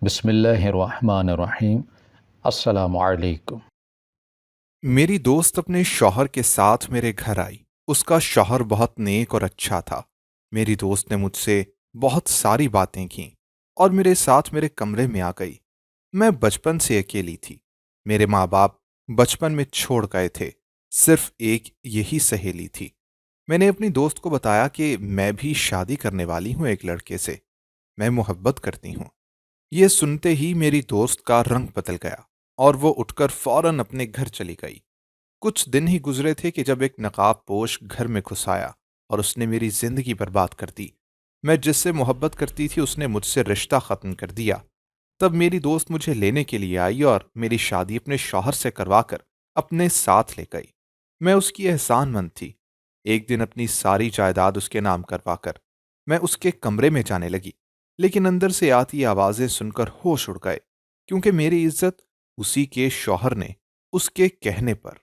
बिस्मिल्लाहिर्रहमानिर्रहीम। अस्सलामु अलैकुम। मेरी दोस्त अपने शौहर के साथ मेरे घर आई। उसका शौहर बहुत नेक और अच्छा था। मेरी दोस्त ने मुझसे बहुत सारी बातें की और मेरे साथ मेरे कमरे में आ गई। मैं बचपन से अकेली थी। मेरे माँ बाप बचपन में छोड़ गए थे। सिर्फ एक यही सहेली थी। मैंने अपनी दोस्त को बताया कि मैं भी शादी करने वाली हूँ एक लड़के से। मैं मोहब्बत करती हूँ। ये सुनते ही मेरी दोस्त का रंग बदल गया और वो उठकर फौरन अपने घर चली गई। कुछ दिन ही गुजरे थे कि जब एक नकाबपोश घर में घुस आया और उसने मेरी जिंदगी बर्बाद कर दी। मैं जिससे मोहब्बत करती थी उसने मुझसे रिश्ता खत्म कर दिया। तब मेरी दोस्त मुझे लेने के लिए आई और मेरी शादी अपने शौहर से करवाकर अपने साथ ले गई। मैं उसकी एहसानमंद थी। एक दिन अपनी सारी जायदाद उसके नाम करवाकर मैं उसके कमरे में जाने लगी, लेकिन अंदर से आती आवाजें सुनकर होश उड़ गए, क्योंकि मेरी इज्जत उसी के शौहर ने उसके कहने पर।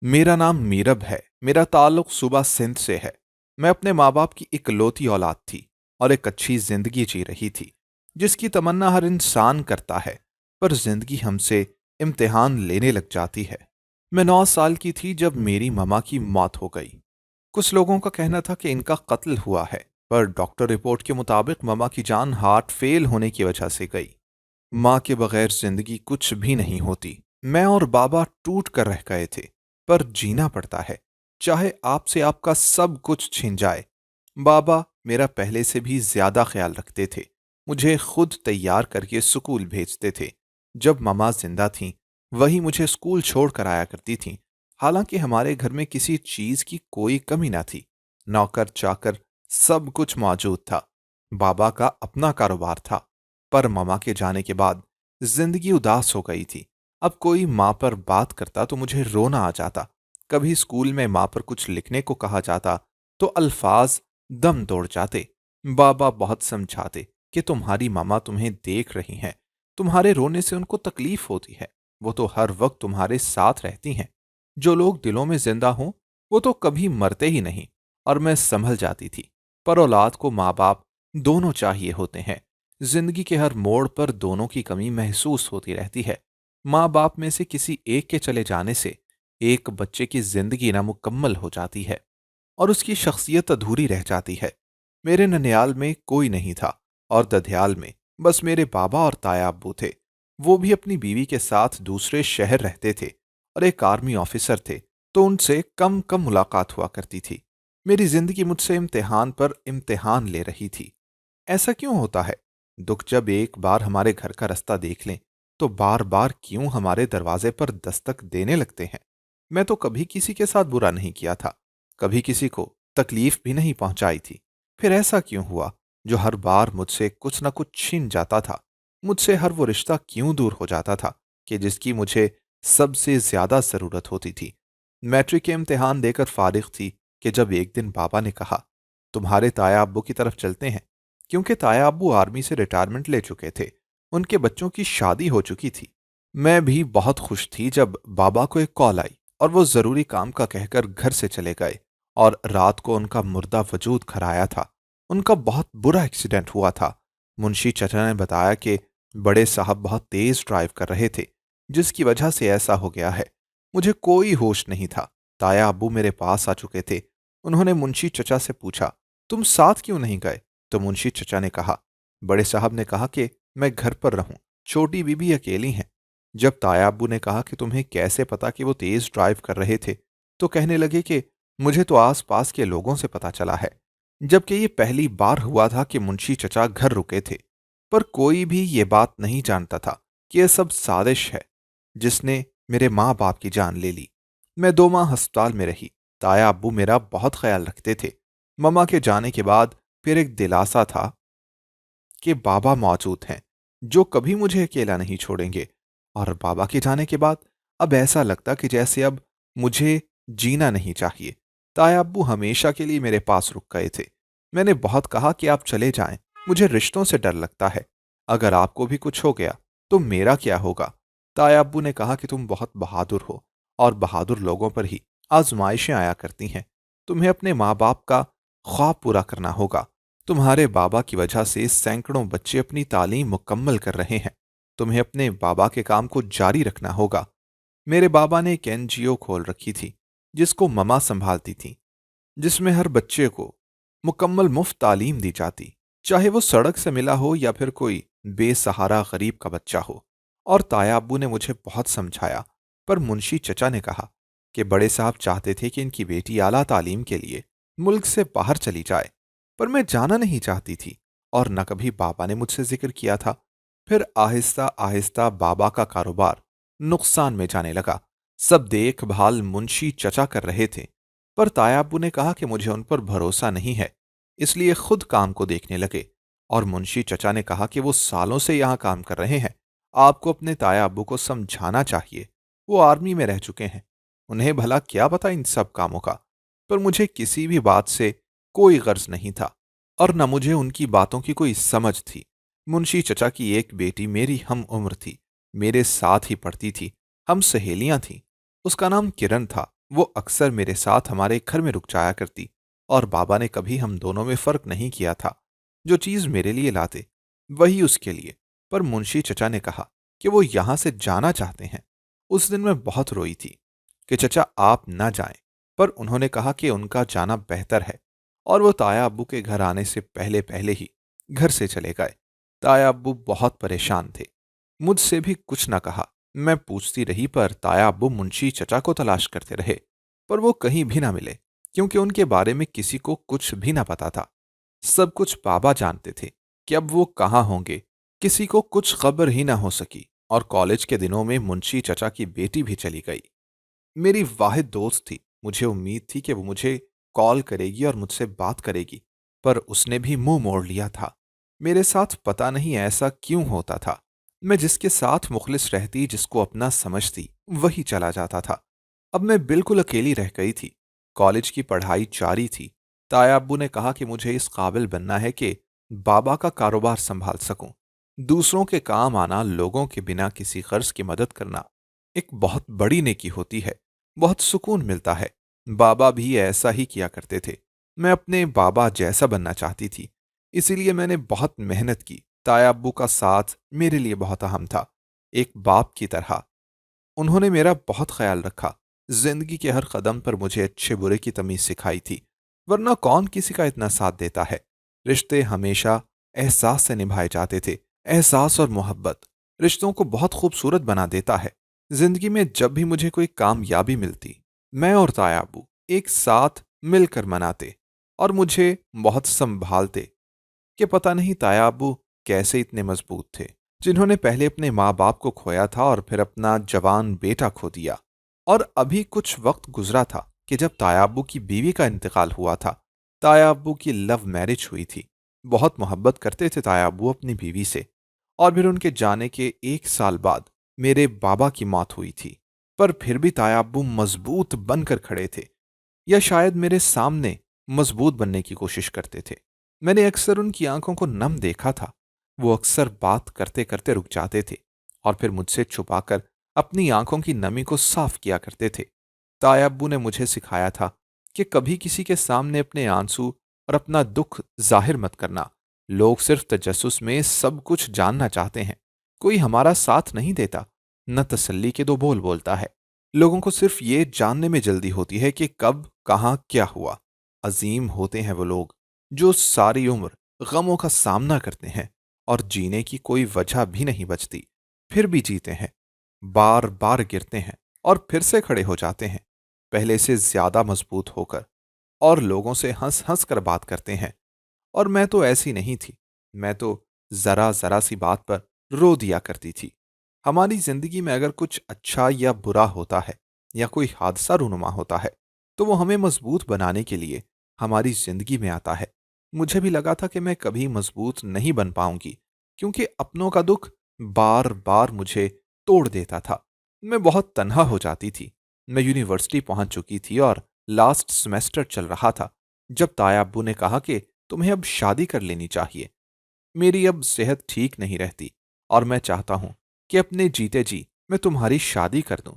मेरा नाम मीरब है। मेरा ताल्लुक सूबा सिंध से है। मैं अपने माँ बाप की इकलौती औलाद थी और एक अच्छी जिंदगी जी रही थी, जिसकी तमन्ना हर इंसान करता है। पर जिंदगी हमसे इम्तिहान लेने लग जाती है। मैं 9 साल की थी जब मेरी ममा की मौत हो गई। कुछ लोगों का कहना था कि इनका कत्ल हुआ है, पर डॉक्टर रिपोर्ट के मुताबिक ममा की जान हार्ट फेल होने की वजह से गई। माँ के बगैर जिंदगी कुछ भी नहीं होती। मैं और बाबा टूट कर रह गए थे, पर जीना पड़ता है, चाहे आपसे आपका सब कुछ छिन जाए। बाबा मेरा पहले से भी ज्यादा ख्याल रखते थे। मुझे खुद तैयार करके स्कूल भेजते थे। जब ममा जिंदा थीं, वही मुझे स्कूल छोड़ कर आया करती थीं। हालांकि हमारे घर में किसी चीज की कोई कमी ना थी। नौकर चाकर सब कुछ मौजूद था। बाबा का अपना कारोबार था। पर ममा के जाने के बाद जिंदगी उदास हो गई थी। अब कोई माँ पर बात करता तो मुझे रोना आ जाता। कभी स्कूल में माँ पर कुछ लिखने को कहा जाता तो अल्फाज दम तोड़ जाते। बाबा बहुत समझाते कि तुम्हारी मामा तुम्हें देख रही हैं, तुम्हारे रोने से उनको तकलीफ होती है, वो तो हर वक्त तुम्हारे साथ रहती हैं। जो लोग दिलों में जिंदा हों वो तो कभी मरते ही नहीं। और मैं संभल जाती थी। पर औलाद को माँ बाप दोनों चाहिए होते हैं। जिंदगी के हर मोड़ पर दोनों की कमी महसूस होती रहती है। माँ बाप में से किसी एक के चले जाने से एक बच्चे की जिंदगी नामुकम्मल हो जाती है और उसकी शख्सियत अधूरी रह जाती है। मेरे ननियाल में कोई नहीं था और दधियाल में बस मेरे बाबा और ताया अब्बू थे। वो भी अपनी बीवी के साथ दूसरे शहर रहते थे और एक आर्मी ऑफिसर थे, तो उनसे कम कम मुलाकात हुआ करती थी। मेरी जिंदगी मुझसे इम्तिहान पर इम्तिहान ले रही थी। ऐसा क्यों होता है? दुख जब एक बार हमारे घर का रास्ता देख लें तो बार बार क्यों हमारे दरवाजे पर दस्तक देने लगते हैं? मैं तो कभी किसी के साथ बुरा नहीं किया था, कभी किसी को तकलीफ भी नहीं पहुंचाई थी। फिर ऐसा क्यों हुआ जो हर बार मुझसे कुछ ना कुछ छीन जाता था? मुझसे हर वो रिश्ता क्यों दूर हो जाता था कि जिसकी मुझे सबसे ज्यादा जरूरत होती थी? मैट्रिक के इम्तिहान देकर फारिग थी कि जब एक दिन बाबा ने कहा, तुम्हारे ताया अब्बू की तरफ चलते हैं। क्योंकि ताया अब्बू आर्मी से रिटायरमेंट ले चुके थे, उनके बच्चों की शादी हो चुकी थी। मैं भी बहुत खुश थी जब बाबा को एक कॉल आई और वो जरूरी काम का कहकर घर से चले गए और रात को उनका मुर्दा वजूद घर आया था। उनका बहुत बुरा एक्सीडेंट हुआ था। मुंशी चचा ने बताया कि बड़े साहब बहुत तेज ड्राइव कर रहे थे, जिसकी वजह से ऐसा हो गया है। मुझे कोई होश नहीं था। ताया अब्बू मेरे पास आ चुके थे। उन्होंने मुंशी चचा से पूछा, तुम साथ क्यों नहीं गए? तो मुंशी चचा ने कहा, बड़े साहब ने कहा कि मैं घर पर रहूं, छोटी बीबी अकेली हैं। जब ताया अब्बू ने कहा कि तुम्हें कैसे पता कि वो तेज ड्राइव कर रहे थे, तो कहने लगे कि मुझे तो आस पास के लोगों से पता चला है। जबकि ये पहली बार हुआ था कि मुंशी चचा घर रुके थे। पर कोई भी ये बात नहीं जानता था कि यह सब साजिश है जिसने मेरे माँ बाप की जान ले ली। मैं 2 माह अस्पताल में रही। ताया अब्बू मेरा बहुत ख्याल रखते थे। ममा के जाने के बाद फिर एक दिलासा था कि बाबा मौजूद हैं, जो कभी मुझे अकेला नहीं छोड़ेंगे। और बाबा के जाने के बाद अब ऐसा लगता कि जैसे अब मुझे जीना नहीं चाहिए। ताया अब्बू हमेशा के लिए मेरे पास रुक गए थे। मैंने बहुत कहा कि आप चले जाएं, मुझे रिश्तों से डर लगता है। अगर आपको भी कुछ हो गया तो मेरा क्या होगा? ताया अब्बू ने कहा कि तुम बहुत बहादुर हो और बहादुर लोगों पर ही आजमाइशें आया करती हैं। तुम्हें अपने माँ बाप का ख्वाब पूरा करना होगा। तुम्हारे बाबा की वजह से सैकड़ों बच्चे अपनी तालीम मुकम्मल कर रहे हैं। तुम्हें अपने बाबा के काम को जारी रखना होगा। मेरे बाबा ने एक एनजीओ खोल रखी थी, जिसको ममा संभालती थी, जिसमें हर बच्चे को मुकम्मल मुफ्त तालीम दी जाती, चाहे वो सड़क से मिला हो या फिर कोई बेसहारा गरीब का बच्चा हो। और ताया अब्बू ने मुझे बहुत समझाया, पर मुंशी चचा ने कहा कि बड़े साहब चाहते थे कि इनकी बेटी आला तालीम के लिए मुल्क से बाहर चली जाए, पर मैं जाना नहीं चाहती थी और न कभी बाबा ने मुझसे जिक्र किया था। फिर आहिस्ता आहिस्ता बाबा का कारोबार नुकसान में जाने लगा। सब देखभाल मुंशी चचा कर रहे थे, पर ताया अब्बू ने कहा कि मुझे उन पर भरोसा नहीं है, इसलिए खुद काम को देखने लगे। और मुंशी चचा ने कहा कि वो सालों से यहां काम कर रहे हैं, आपको अपने ताया अब्बू को समझाना चाहिए। वो आर्मी में रह चुके हैं, उन्हें भला क्या पता इन सब कामों का। पर मुझे किसी भी बात से कोई गर्ज नहीं था और न मुझे उनकी बातों की कोई समझ थी। मुंशी चचा की एक बेटी मेरी हम उम्र थी, मेरे साथ ही पढ़ती थी, हम सहेलियां थीं। उसका नाम किरण था। वो अक्सर मेरे साथ हमारे घर में रुक जाया करती और बाबा ने कभी हम दोनों में फर्क नहीं किया था। जो चीज मेरे लिए लाते वही उसके लिए। पर मुंशी चचा ने कहा कि वो यहां से जाना चाहते हैं। उस दिन मैं बहुत रोई थी कि चचा आप ना जाएं, पर उन्होंने कहा कि उनका जाना बेहतर है और वो ताया अब्बू के घर आने से पहले पहले ही घर से चले गए। ताया अब्बू बहुत परेशान थे, मुझसे भी कुछ न कहा। मैं पूछती रही, पर ताया अब्बू मुंशी चचा को तलाश करते रहे, पर वो कहीं भी ना मिले, क्योंकि उनके बारे में किसी को कुछ भी ना पता था। सब कुछ बाबा जानते थे कि अब वो कहाँ होंगे। किसी को कुछ खबर ही ना हो सकी और कॉलेज के दिनों में मुंशी चचा की बेटी भी चली गई। मेरी वाहिद दोस्त थी, मुझे उम्मीद थी कि वो मुझे कॉल करेगी और मुझसे बात करेगी, पर उसने भी मुंह मोड़ लिया था। मेरे साथ पता नहीं ऐसा क्यों होता था। मैं जिसके साथ मुखलिस रहती, जिसको अपना समझती, वही चला जाता था। अब मैं बिल्कुल अकेली रह गई थी। कॉलेज की पढ़ाई जारी थी। ताया अब्बू ने कहा कि मुझे इस काबिल बनना है कि बाबा का कारोबार संभाल सकूं। दूसरों के काम आना, लोगों के बिना किसी कर्ज की मदद करना एक बहुत बड़ी नेकी होती है, बहुत सुकून मिलता है। बाबा भी ऐसा ही किया करते थे। मैं अपने बाबा जैसा बनना चाहती थी, इसीलिए मैंने बहुत मेहनत की। ताया अब्बू का साथ मेरे लिए बहुत अहम था, एक बाप की तरह। उन्होंने मेरा बहुत ख्याल रखा। जिंदगी के हर कदम पर मुझे अच्छे बुरे की तमीज सिखाई थी, वरना कौन किसी का इतना साथ देता है। रिश्ते हमेशा एहसास से निभाए जाते थे। एहसास और मोहब्बत रिश्तों को बहुत खूबसूरत बना देता है। जिंदगी में जब भी मुझे कोई कामयाबी मिलती, मैं और ताया अब्बू एक साथ मिलकर मनाते और मुझे बहुत संभालते कि पता नहीं ताया अब्बू कैसे इतने मजबूत थे, जिन्होंने पहले अपने माँ बाप को खोया था और फिर अपना जवान बेटा खो दिया। और अभी कुछ वक्त गुजरा था कि जब ताया अब्बू की बीवी का इंतकाल हुआ था। ताया अब्बू की लव मैरिज हुई थी। बहुत मोहब्बत करते थे ताया अब्बू अपनी बीवी से। और फिर उनके जाने के 1 साल बाद मेरे बाबा की मौत हुई थी। पर फिर भी ताया अब्बू मजबूत बनकर खड़े थे, या शायद मेरे सामने मजबूत बनने की कोशिश करते थे। मैंने अक्सर उनकी आंखों को नम देखा था। वो अक्सर बात करते करते रुक जाते थे और फिर मुझसे छुपाकर अपनी आंखों की नमी को साफ किया करते थे। ताया अब्बू ने मुझे सिखाया था कि कभी किसी के सामने अपने आंसू और अपना दुख जाहिर मत करना। लोग सिर्फ तजस्सुस में सब कुछ जानना चाहते हैं। कोई हमारा साथ नहीं देता, न तसल्ली के दो बोल बोलता है। लोगों को सिर्फ ये जानने में जल्दी होती है कि कब कहाँ क्या हुआ। अजीम होते हैं वो लोग जो सारी उम्र गमों का सामना करते हैं और जीने की कोई वजह भी नहीं बचती, फिर भी जीते हैं। बार बार गिरते हैं और फिर से खड़े हो जाते हैं, पहले से ज्यादा मजबूत होकर, और लोगों से हंस हंस कर बात करते हैं। और मैं तो ऐसी नहीं थी। मैं तो जरा जरा सी बात पर रो दिया करती थी। हमारी जिंदगी में अगर कुछ अच्छा या बुरा होता है या कोई हादसा रूनुमा होता है, तो वो हमें मजबूत बनाने के लिए हमारी जिंदगी में आता है। मुझे भी लगा था कि मैं कभी मजबूत नहीं बन पाऊंगी, क्योंकि अपनों का दुख बार बार मुझे तोड़ देता था। मैं बहुत तन्हा हो जाती थी। मैं यूनिवर्सिटी पहुंच चुकी थी और लास्ट सेमेस्टर चल रहा था, जब ताया अब्बू ने कहा कि तुम्हें अब शादी कर लेनी चाहिए। मेरी अब सेहत ठीक नहीं रहती और मैं चाहता हूं कि अपने जीते जी मैं तुम्हारी शादी कर दूं।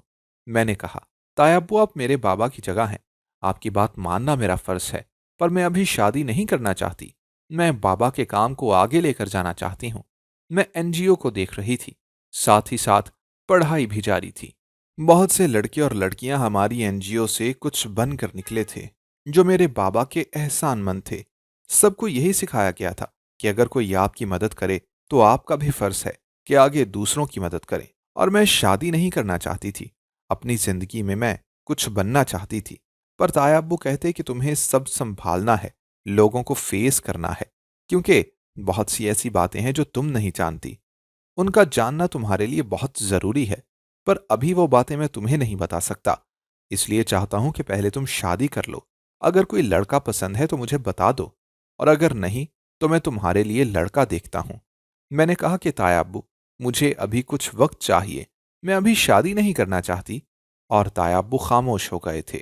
मैंने कहा, ताया अब्बू आप मेरे बाबा की जगह हैं, आपकी बात मानना मेरा फर्ज है, पर मैं अभी शादी नहीं करना चाहती। मैं बाबा के काम को आगे लेकर जाना चाहती हूँ। मैं एनजीओ को देख रही थी, साथ ही साथ पढ़ाई भी जारी थी। बहुत से लड़के और लड़कियां हमारी एनजीओ से कुछ बनकर निकले थे, जो मेरे बाबा के एहसानमंद थे। सबको यही सिखाया गया था कि अगर कोई आपकी मदद करे तो आपका भी फर्ज है कि आगे दूसरों की मदद करें। और मैं शादी नहीं करना चाहती थी, अपनी जिंदगी में मैं कुछ बनना चाहती थी। पर ताया अब्बू कहते कि तुम्हें सब संभालना है, लोगों को फेस करना है, क्योंकि बहुत सी ऐसी बातें हैं जो तुम नहीं जानती। उनका जानना तुम्हारे लिए बहुत जरूरी है, पर अभी वो बातें मैं तुम्हें नहीं बता सकता। इसलिए चाहता हूं कि पहले तुम शादी कर लो। अगर कोई लड़का पसंद है तो मुझे बता दो, और अगर नहीं तो मैं तुम्हारे लिए लड़का देखता हूं। मैंने कहा कि ताया अब्बू, मुझे अभी कुछ वक्त चाहिए, मैं अभी शादी नहीं करना चाहती। और ताया अब्बू खामोश हो गए थे।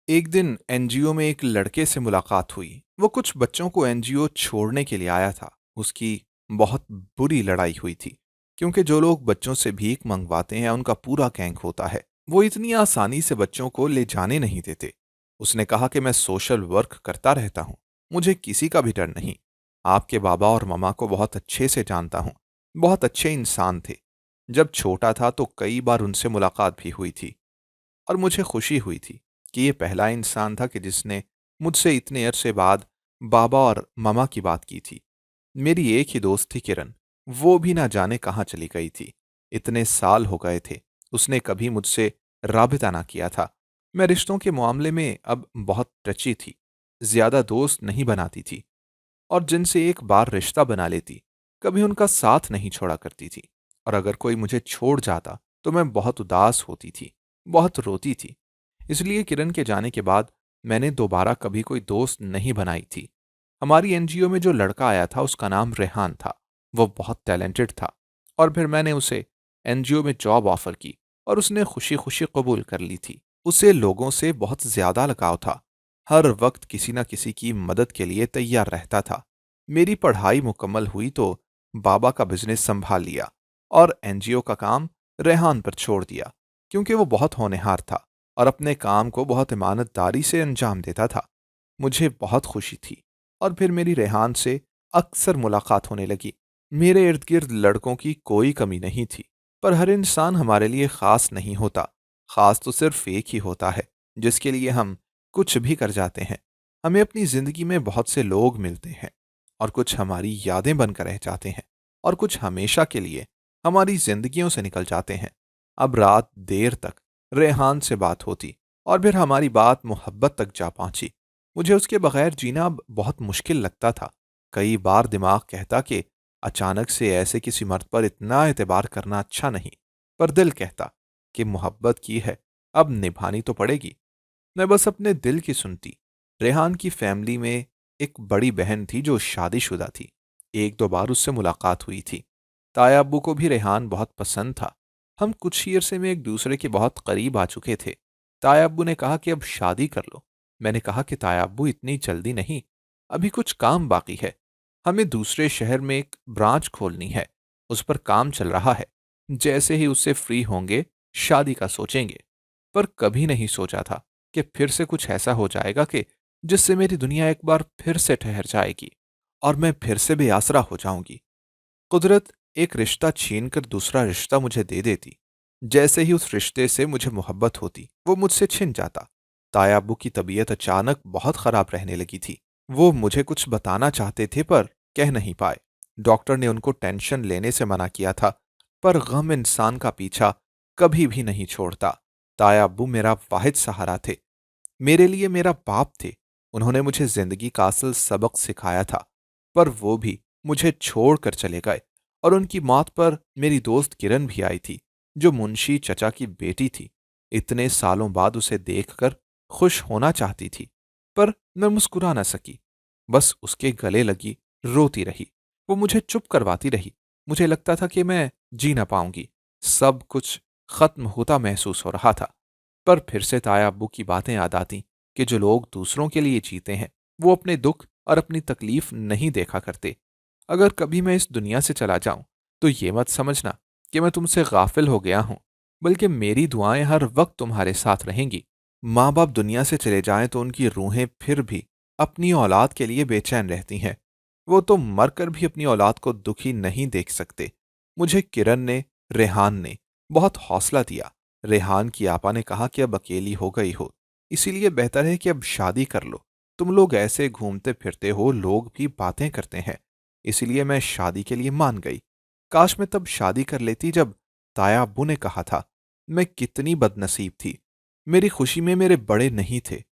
एक दिन एनजीओ में एक लड़के से मुलाकात हुई। वो कुछ बच्चों को एनजीओ छोड़ने के लिए आया था। उसकी बहुत बुरी लड़ाई हुई थी, क्योंकि जो लोग बच्चों से भीख मंगवाते हैं उनका पूरा गैंग होता है। वो इतनी आसानी से बच्चों को ले जाने नहीं देते। उसने कहा कि मैं सोशल वर्क करता रहता हूँ, मुझे किसी का भी डर नहीं। आपके बाबा और ममा को बहुत अच्छे से जानता हूँ, बहुत अच्छे इंसान थे। जब छोटा था तो कई बार उनसे मुलाकात भी हुई थी, और मुझे खुशी हुई थी कि ये पहला इंसान था कि जिसने मुझसे इतने अरसे बाद बाबा और ममा की बात की थी। मेरी एक ही दोस्त थी किरण, वो भी ना जाने कहाँ चली गई थी। इतने साल हो गए थे, उसने कभी मुझसे राबिता ना किया था। मैं रिश्तों के मामले में अब बहुत टची थी, ज्यादा दोस्त नहीं बनाती थी, और जिनसे एक बार रिश्ता बना लेती कभी उनका साथ नहीं छोड़ा करती थी। और अगर कोई मुझे छोड़ जाता तो मैं बहुत उदास होती थी, बहुत रोती थी। इसलिए किरण के जाने के बाद मैंने दोबारा कभी कोई दोस्त नहीं बनाई थी। हमारी एनजीओ में जो लड़का आया था उसका नाम रेहान था। वो बहुत टैलेंटेड था, और फिर मैंने उसे एनजीओ में जॉब ऑफर की और उसने खुशी खुशी कबूल कर ली थी। उसे लोगों से बहुत ज्यादा लगाव था, हर वक्त किसी न किसी की मदद के लिए तैयार रहता था। मेरी पढ़ाई मुकम्मल हुई तो बाबा का बिजनेस संभाल लिया और एनजीओ का काम रेहान पर छोड़ दिया, क्योंकि वो बहुत होनहार था और अपने काम को बहुत ईमानदारी से अंजाम देता था। मुझे बहुत खुशी थी, और फिर मेरी रेहान से अक्सर मुलाकात होने लगी। मेरे इर्द गिर्द लड़कों की कोई कमी नहीं थी, पर हर इंसान हमारे लिए खास नहीं होता। खास तो सिर्फ एक ही होता है, जिसके लिए हम कुछ भी कर जाते हैं। हमें अपनी जिंदगी में बहुत से लोग मिलते हैं, और कुछ हमारी यादें बनकर रह जाते हैं, और कुछ हमेशा के लिए हमारी जिंदगियों से निकल जाते हैं। अब रात देर तक रेहान से बात होती, और फिर हमारी बात मोहब्बत तक जा पहुंची। मुझे उसके बगैर जीना अब बहुत मुश्किल लगता था। कई बार दिमाग कहता कि अचानक से ऐसे किसी मर्द पर इतना एतबार करना अच्छा नहीं, पर दिल कहता कि मोहब्बत की है, अब निभानी तो पड़ेगी। मैं बस अपने दिल की सुनती। रेहान की फैमिली में एक बड़ी बहन थी जो शादीशुदा थी। एक दो बार उससे मुलाकात हुई थी। ताया अब्बू को भी रेहान बहुत पसंद था। हम कुछ ही अरसे में एक दूसरे के बहुत करीब आ चुके थे। ताया अब्बू ने कहा कि अब शादी कर लो। मैंने कहा कि ताया अब्बू, इतनी जल्दी नहीं, अभी कुछ काम बाकी है। हमें दूसरे शहर में एक ब्रांच खोलनी है, उस पर काम चल रहा है। जैसे ही उससे फ्री होंगे शादी का सोचेंगे। पर कभी नहीं सोचा था कि फिर से कुछ ऐसा हो जाएगा कि जिससे मेरी दुनिया एक बार फिर से ठहर जाएगी, और मैं फिर से बेआसरा हो जाऊंगी। कुदरत एक रिश्ता छीन कर दूसरा रिश्ता मुझे दे देती। जैसे ही उस रिश्ते से मुझे मोहब्बत होती वो मुझसे छिन जाता। ताया अब्बू की तबीयत अचानक बहुत खराब रहने लगी थी। वो मुझे कुछ बताना चाहते थे पर कह नहीं पाए। डॉक्टर ने उनको टेंशन लेने से मना किया था, पर गम इंसान का पीछा कभी भी नहीं छोड़ता। ताया अब्बू मेरा वाहिद सहारा थे, मेरे लिए मेरा बाप थे। उन्होंने मुझे जिंदगी का असल सबक सिखाया था, पर वो भी मुझे छोड़कर चले गए। और उनकी मौत पर मेरी दोस्त किरण भी आई थी, जो मुंशी चचा की बेटी थी। इतने सालों बाद उसे देखकर खुश होना चाहती थी, पर मैं मुस्कुरा न सकी। बस उसके गले लगी, रोती रही। वो मुझे चुप करवाती रही। मुझे लगता था कि मैं जी न पाऊंगी। सब कुछ खत्म होता महसूस हो रहा था। पर फिर से ताया अब्बू की बातें याद आती कि जो लोग दूसरों के लिए जीते हैं वो अपने दुख और अपनी तकलीफ नहीं देखा करते। अगर कभी मैं इस दुनिया से चला जाऊं तो ये मत समझना कि मैं तुमसे गाफिल हो गया हूं, बल्कि मेरी दुआएं हर वक्त तुम्हारे साथ रहेंगी। माँ बाप दुनिया से चले जाएं तो उनकी रूहें फिर भी अपनी औलाद के लिए बेचैन रहती हैं। वो तो मरकर भी अपनी औलाद को दुखी नहीं देख सकते। मुझे किरण ने, रेहान ने बहुत हौसला दिया। रेहान की आपा ने कहा कि अब अकेली हो गई हो, इसीलिए बेहतर है कि अब शादी कर लो। तुम लोग ऐसे घूमते फिरते हो, लोग भी बातें करते हैं। इसीलिए मैं शादी के लिए मान गई। काश मैं तब शादी कर लेती जब ताया अब्बू ने कहा था। मैं कितनी बदनसीब थी। मेरी खुशी में मेरे बड़े नहीं थे।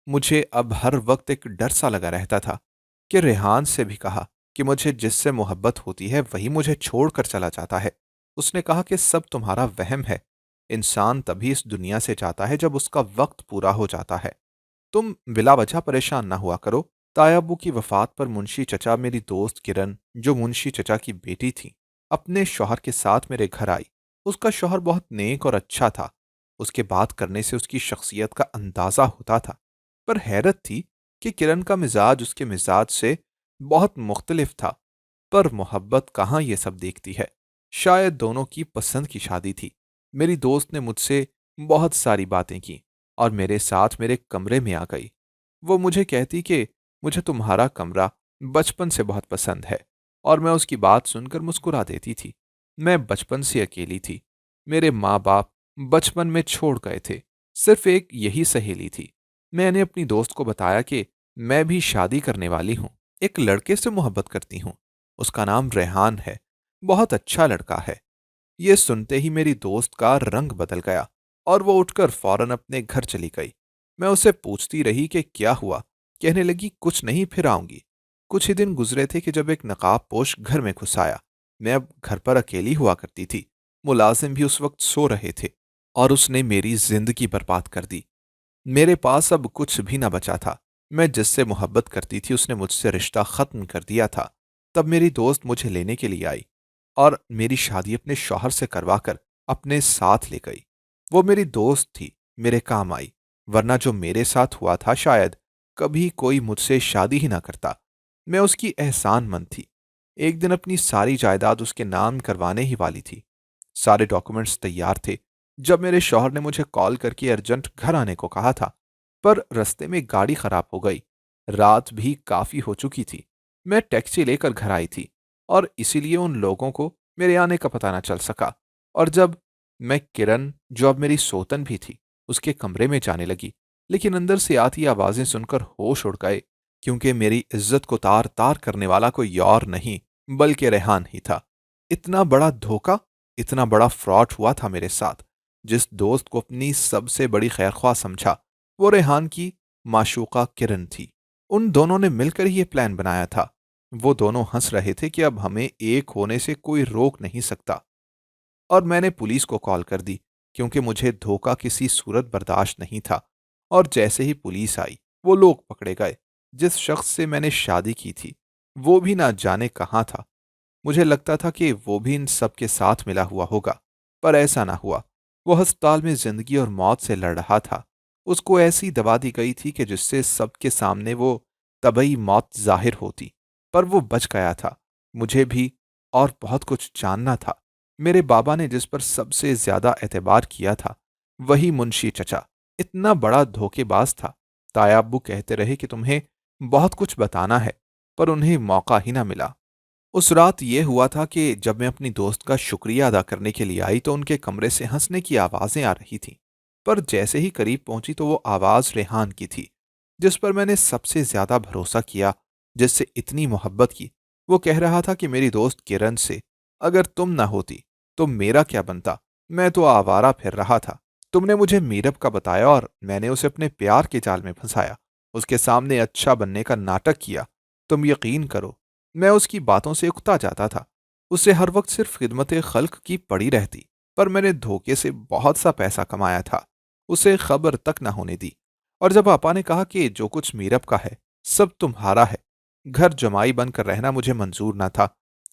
मुझे अब हर वक्त एक डर सा लगा रहता था कि रेहान से भी कहा कि मुझे जिससे मोहब्बत होती है वही मुझे छोड़कर चला जाता है। उसने कहा कि सब तुम्हारा वहम है। इंसान तभी इस दुनिया से जाता है जब उसका वक्त पूरा हो जाता है। तुम बिला वजह परेशान ना हुआ करो। ताया अब्बू की वफात पर मुंशी चचा मेरी दोस्त किरण, जो मुंशी चचा की बेटी थी, अपने शौहर के साथ मेरे घर आई। उसका शौहर बहुत नेक और अच्छा था। उसके बात करने से उसकी शख्सियत का अंदाजा होता था। पर हैरत थी कि किरण का मिजाज उसके मिजाज से बहुत मुख्तलिफ था। पर मोहब्बत कहाँ ये सब देखती है। शायद दोनों की पसंद की शादी थी। मेरी दोस्त ने मुझसे बहुत सारी बातें की और मेरे साथ मेरे कमरे में आ गई। वो मुझे कहती कि मुझे तुम्हारा कमरा बचपन से बहुत पसंद है, और मैं उसकी बात सुनकर मुस्कुरा देती थी। मैं बचपन से अकेली थी। मेरे माँ बाप बचपन में छोड़ गए थे। सिर्फ एक यही सहेली थी। मैंने अपनी दोस्त को बताया कि मैं भी शादी करने वाली हूँ। एक लड़के से मोहब्बत करती हूँ। उसका नाम रेहान है। बहुत अच्छा लड़का है। ये सुनते ही मेरी दोस्त का रंग बदल गया और वो उठकर फौरन अपने घर चली गई। मैं उससे पूछती रही कि क्या हुआ। कहने लगी कुछ नहीं, फिर आऊंगी। कुछ ही दिन गुजरे थे कि जब एक नकाबपोश घर में घुस आया। मैं अब घर पर अकेली हुआ करती थी। मुलाजिम भी उस वक्त सो रहे थे और उसने मेरी जिंदगी बर्बाद कर दी। मेरे पास अब कुछ भी न बचा था। मैं जिससे मोहब्बत करती थी उसने मुझसे रिश्ता खत्म कर दिया था। तब मेरी दोस्त मुझे लेने के लिए आई और मेरी शादी अपने शौहर से करवाकर अपने साथ ले गई। वो मेरी दोस्त थी, मेरे काम आई। वरना जो मेरे साथ हुआ था शायद कभी कोई मुझसे शादी ही ना करता। मैं उसकी एहसानमंद थी। एक दिन अपनी सारी जायदाद उसके नाम करवाने ही वाली थी। सारे डॉक्यूमेंट्स तैयार थे जब मेरे शौहर ने मुझे कॉल करके अर्जेंट घर आने को कहा था। पर रास्ते में गाड़ी खराब हो गई। रात भी काफी हो चुकी थी। मैं टैक्सी लेकर घर आई थी और इसीलिए उन लोगों को मेरे आने का पता न चल सका। और जब मैं किरण, जो अब मेरी सोतन भी थी, उसके कमरे में जाने लगी, लेकिन अंदर से आती आवाजें सुनकर होश उड़ गए, क्योंकि मेरी इज्जत को तार तार करने वाला कोई और नहीं बल्कि रेहान ही था। इतना बड़ा धोखा, इतना बड़ा फ्रॉड हुआ था मेरे साथ। जिस दोस्त को अपनी सबसे बड़ी खैरख्वाह समझा, वो रेहान की माशूका किरण थी। उन दोनों ने मिलकर ही ये प्लान बनाया था। वो दोनों हंस रहे थे कि अब हमें एक होने से कोई रोक नहीं सकता। और मैंने पुलिस को कॉल कर दी, क्योंकि मुझे धोखा किसी सूरत बर्दाश्त नहीं था। और जैसे ही पुलिस आई, वो लोग पकड़े गए। जिस शख्स से मैंने शादी की थी, वो भी ना जाने कहाँ था। मुझे लगता था कि वो भी इन सब के साथ मिला हुआ होगा, पर ऐसा ना हुआ। वो अस्पताल में जिंदगी और मौत से लड़ रहा था। उसको ऐसी दवा दी गई थी कि जिससे सबके सामने वो तबई मौत जाहिर होती, पर वो बच गया था। मुझे भी और बहुत कुछ जानना था। मेरे बाबा ने जिस पर सबसे ज्यादा एतबार किया था, वही मुंशी चचा इतना बड़ा धोखेबाज था। ताया अब्बू कहते रहे कि तुम्हें बहुत कुछ बताना है, पर उन्हें मौका ही ना मिला। उस रात ये हुआ था कि जब मैं अपनी दोस्त का शुक्रिया अदा करने के लिए आई तो उनके कमरे से हंसने की आवाजें आ रही थीं। पर जैसे ही करीब पहुंची तो वो आवाज रेहान की थी, जिस पर मैंने सबसे ज्यादा भरोसा किया, जिससे इतनी मोहब्बत की। वो कह रहा था कि मेरी दोस्त किरण से, अगर तुम ना होती तो मेरा क्या बनता। मैं तो आवारा फिर रहा था। तुमने मुझे मीरब का बताया और मैंने उसे अपने प्यार के जाल में फंसाया। उसके सामने अच्छा बनने का नाटक किया। तुम यकीन करो, मैं उसकी बातों से उकता जाता था। उसे हर वक्त सिर्फ खिदमत खल्क की पड़ी रहती। पर मैंने धोखे से बहुत सा पैसा कमाया था। उसे खबर तक न होने दी। और जब आपा ने कहा कि जो कुछ मीरब का है सब तुम्हारा है, घर जमाई बनकर रहना मुझे मंजूर न था,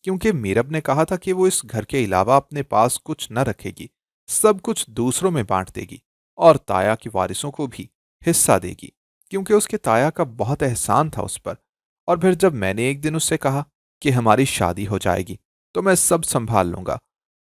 क्योंकि मीरब ने कहा था कि वो इस घर के अलावा अपने पास कुछ न रखेगी, सब कुछ दूसरों में बांट देगी और ताया के वारिसों को भी हिस्सा देगी, क्योंकि उसके ताया का बहुत एहसान था उस पर। और फिर जब मैंने एक दिन उससे कहा कि हमारी शादी हो जाएगी तो मैं सब संभाल लूंगा,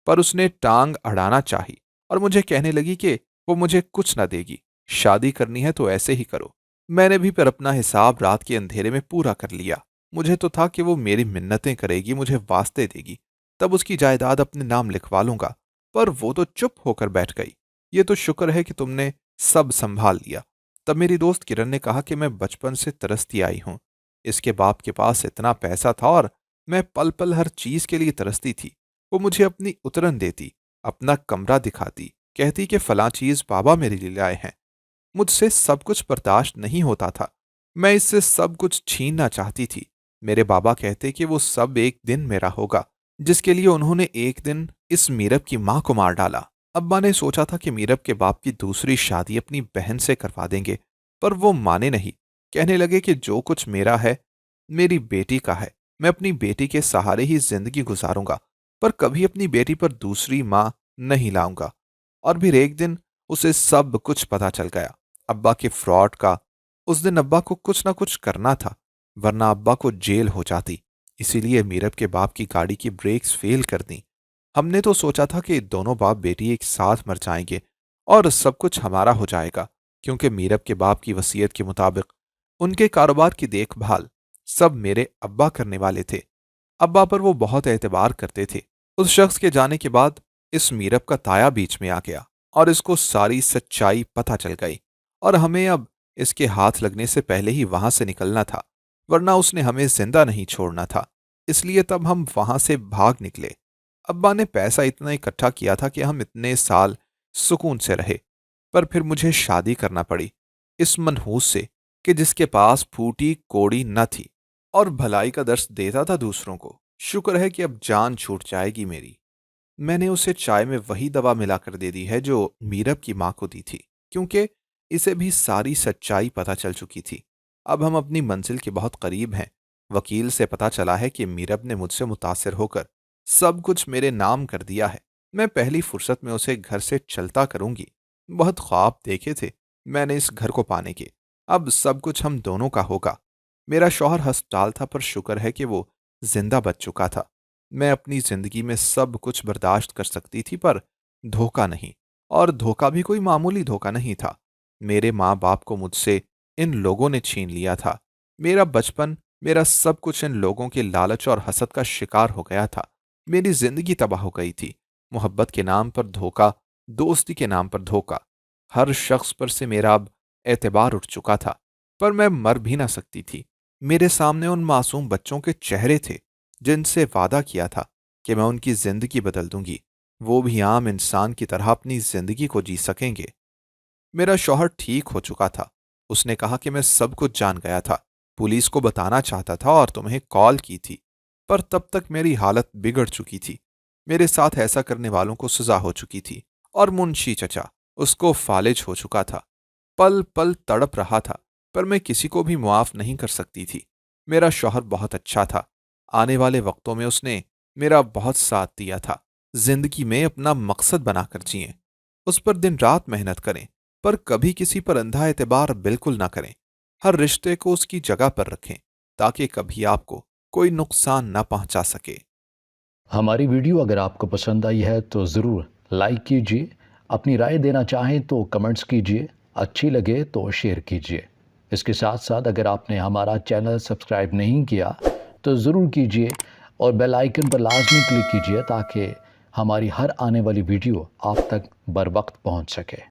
पर उसने टांग अड़ाना चाही और मुझे कहने लगी कि वो मुझे कुछ ना देगी। शादी करनी है तो ऐसे ही करो। मैंने भी पर अपना हिसाब रात के अंधेरे में पूरा कर लिया। मुझे तो था कि वो मेरी मिन्नतें करेगी, मुझे वास्ते देगी, तब उसकी जायदाद अपने नाम लिखवा लूंगा। पर वो तो चुप होकर बैठ गई। ये तो शुक्र है कि तुमने सब संभाल लिया। तब मेरी दोस्त किरण ने कहा कि मैं बचपन से तरसती आई हूं। इसके बाप के पास इतना पैसा था और मैं पल पल हर चीज के लिए तरसती थी। वो मुझे अपनी उतरन देती, अपना कमरा दिखाती, कहती कि फलां चीज बाबा मेरे लिए लाए हैं। मुझसे सब कुछ बर्दाश्त नहीं होता था। मैं इससे सब कुछ छीनना चाहती थी। मेरे बाबा कहते कि वो सब एक दिन मेरा होगा, जिसके लिए उन्होंने एक दिन इस मीरब की मां को मार डाला। अब्बा ने सोचा था कि मीरब के बाप की दूसरी शादी अपनी बहन से करवा देंगे, पर वो माने नहीं। कहने लगे कि जो कुछ मेरा है मेरी बेटी का है। मैं अपनी बेटी के सहारे ही जिंदगी गुजारूंगा, पर कभी अपनी बेटी पर दूसरी मां नहीं लाऊंगा। और फिर एक दिन उसे सब कुछ पता चल गया, अब्बा के फ्रॉड का। उस दिन अब्बा को कुछ ना कुछ करना था, वरना अब्बा को जेल हो जाती। इसीलिए मीरब के बाप की गाड़ी की ब्रेक्स फेल कर दी। हमने तो सोचा था कि दोनों बाप बेटी एक साथ मर जाएंगे और सब कुछ हमारा हो जाएगा, क्योंकि मीरब के बाप की वसीयत के मुताबिक उनके कारोबार की देखभाल सब मेरे अब्बा करने वाले थे। अब्बा पर वो बहुत एतबार करते थे। उस शख्स के जाने के बाद इस मीरब का ताया बीच में आ गया और इसको सारी सच्चाई पता चल गई, और हमें अब इसके हाथ लगने से पहले ही वहां से निकलना था, वरना उसने हमें जिंदा नहीं छोड़ना था। इसलिए तब हम वहां से भाग निकले। अब्बा ने पैसा इतना इकट्ठा किया था कि हम इतने साल सुकून से रहे। पर फिर मुझे शादी करना पड़ी इस मनहूस से कि जिसके पास फूटी कोड़ी न थी और भलाई का दर्श देता था दूसरों को। शुक्र है कि अब जान छूट जाएगी मेरी। मैंने उसे चाय में वही दवा मिलाकर दे दी है जो मीरब की मां को दी थी, क्योंकि इसे भी सारी सच्चाई पता चल चुकी थी। अब हम अपनी मंजिल के बहुत करीब हैं। वकील से पता चला है कि मीरब ने मुझसे मुतासिर होकर सब कुछ मेरे नाम कर दिया है। मैं पहली फुर्सत में उसे घर से चलता करूंगी। बहुत ख्वाब देखे थे मैंने इस घर को पाने के। अब सब कुछ हम दोनों का होगा। मेरा शौहर अस्पताल था, पर शुक्र है कि वो जिंदा बच चुका था। मैं अपनी जिंदगी में सब कुछ बर्दाश्त कर सकती थी, पर धोखा नहीं। और धोखा भी कोई मामूली धोखा नहीं था। मेरे माँ बाप को मुझसे इन लोगों ने छीन लिया था। मेरा बचपन, मेरा सब कुछ इन लोगों के लालच और हसद का शिकार हो गया था। मेरी जिंदगी तबाह हो गई थी। मोहब्बत के नाम पर धोखा, दोस्ती के नाम पर धोखा। हर शख्स पर से मेरा अब एतबार उठ चुका था। पर मैं मर भी ना सकती थी। मेरे सामने उन मासूम बच्चों के चेहरे थे जिनसे वादा किया था कि मैं उनकी जिंदगी बदल दूंगी। वो भी आम इंसान की तरह अपनी जिंदगी को जी सकेंगे। मेरा शौहर ठीक हो चुका था। उसने कहा कि मैं सब कुछ जान गया था, पुलिस को बताना चाहता था और तुम्हें कॉल की थी। पर तब तक मेरी हालत बिगड़ चुकी थी। मेरे साथ ऐसा करने वालों को सजा हो चुकी थी, और मुंशी चचा उसको फालिज हो चुका था। पल पल तड़प रहा था, पर मैं किसी को भी मुआफ नहीं कर सकती थी। मेरा शौहर बहुत अच्छा था। आने वाले वक्तों में उसने मेरा बहुत साथ दिया था। जिंदगी में अपना मकसद बनाकर जिएं, उस पर दिन रात मेहनत करें, पर कभी किसी पर अंधा एतबार बिल्कुल ना करें। हर रिश्ते को उसकी जगह पर रखें, ताकि कभी आपको कोई नुकसान ना पहुंचा सके। हमारी वीडियो अगर आपको पसंद आई है तो ज़रूर लाइक कीजिए। अपनी राय देना चाहें तो कमेंट्स कीजिए। अच्छी लगे तो शेयर कीजिए। इसके साथ साथ अगर आपने हमारा चैनल सब्सक्राइब नहीं किया तो ज़रूर कीजिए और बेल आइकन पर लाजमी क्लिक कीजिए ताकि हमारी हर आने वाली वीडियो आप तक बर वक्त पहुँच सके।